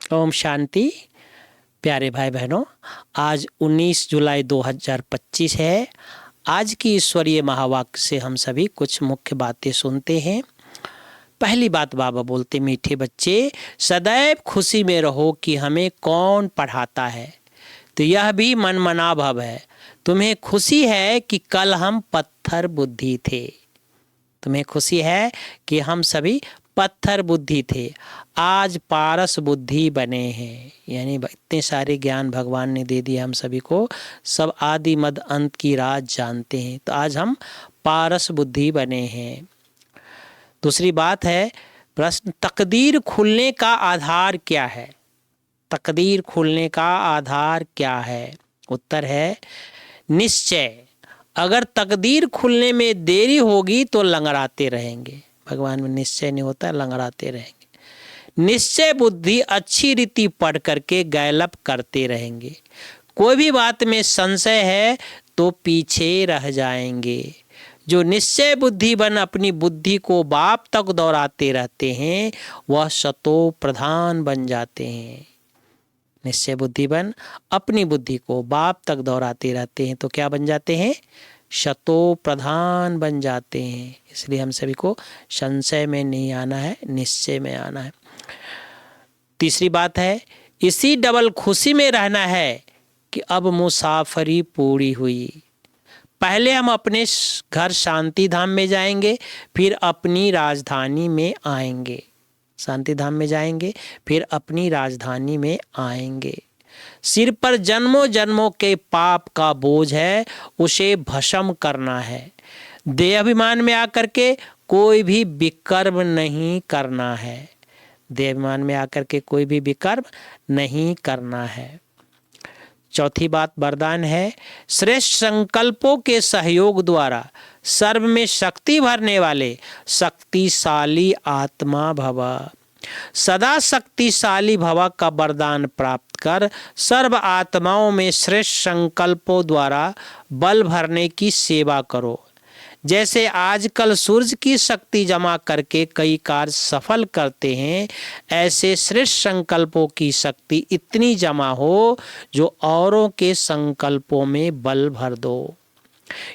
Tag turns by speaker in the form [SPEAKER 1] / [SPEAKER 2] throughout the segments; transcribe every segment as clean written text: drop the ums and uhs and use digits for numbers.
[SPEAKER 1] ओम शांति। प्यारे भाई बहनों, आज 19 जुलाई 2025 है। आज की ईश्वरीय महावाक्य से हम सभी कुछ मुख्य बातें सुनते हैं। पहली बात बाबा बोलते, मीठे बच्चे सदैव खुशी में रहो कि हमें कौन पढ़ाता है, तो यह भी मनमना भव है। तुम्हें खुशी है कि कल हम पत्थर बुद्धि थे। तुम्हें खुशी है कि हम सभी पत्थर बुद्धि थे, आज पारस बुद्धि बने हैं। यानी इतने सारे ज्ञान भगवान ने दे दिए हम सभी को, सब आदि मद अंत की राज जानते हैं, तो आज हम पारस बुद्धि बने हैं। दूसरी बात है प्रश्न, तकदीर खुलने का आधार क्या है? तकदीर खुलने का आधार क्या है? उत्तर है निश्चय। अगर तकदीर खुलने में देरी होगी तो लंगड़ाते रहेंगे। भगवान में निश्चय नहीं होता, लंगड़ाते रहेंगे। निश्चय बुद्धि अच्छी रीति पढ़ करके गैलप करते रहेंगे। कोई भी बात में संशय है तो पीछे रह जाएंगे। जो निश्चय बुद्धि बन अपनी बुद्धि को बाप तक दौड़ाते रहते हैं, वह शतो प्रधान बन जाते हैं। निश्चय बुद्धि बन अपनी बुद्धि को बाप तक दौड़ाते रहते हैं तो क्या बन जाते हैं? शतो प्रधान बन जाते हैं। इसलिए हम सभी को संशय में नहीं आना है, निश्चय में आना है। तीसरी बात है इसी डबल खुशी में रहना है कि अब मुसाफरी पूरी हुई। पहले हम अपने घर शांति धाम में जाएंगे, फिर अपनी राजधानी में आएंगे। शांति धाम में जाएंगे, फिर अपनी राजधानी में आएंगे। सिर पर जन्मों जन्मों के पाप का बोझ है, उसे भस्म करना है। देहाभिमान में आकर के कोई भी विकर्म नहीं करना है। देहाभिमान में आकर के कोई भी विकर्म नहीं करना है। चौथी बात वरदान है, श्रेष्ठ संकल्पों के सहयोग द्वारा सर्व में शक्ति भरने वाले शक्तिशाली आत्मा भव। सदा शक्तिशाली भव का वरदान प्राप्त कर सर्व आत्माओं में श्रेष्ठ संकल्पों द्वारा बल भरने की सेवा करो। जैसे आजकल सूर्य की शक्ति जमा करके कई कार्य सफल करते हैं, ऐसे श्रेष्ठ संकल्पों की शक्ति इतनी जमा हो जो औरों के संकल्पों में बल भर दो।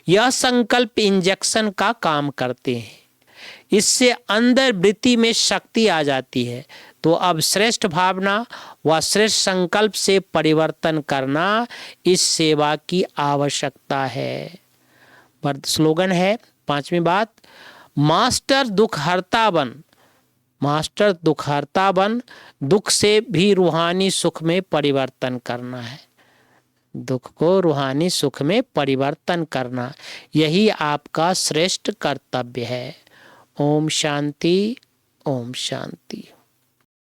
[SPEAKER 1] यह संकल्प इंजेक्शन का काम करते हैं, इससे अंदर वृत्ति में शक्ति आ जाती है। तो अब श्रेष्ठ भावना व श्रेष्ठ संकल्प से परिवर्तन करना इस सेवा की आवश्यकता है। स्लोगन है, पांचवी बात, मास्टर दुख हरता बन। मास्टर दुख हरता बन, दुख से भी रूहानी सुख में परिवर्तन करना है। दुख को रूहानी सुख में परिवर्तन करना, यही आपका श्रेष्ठ कर्तव्य है। ओम शांति, ओम शांति।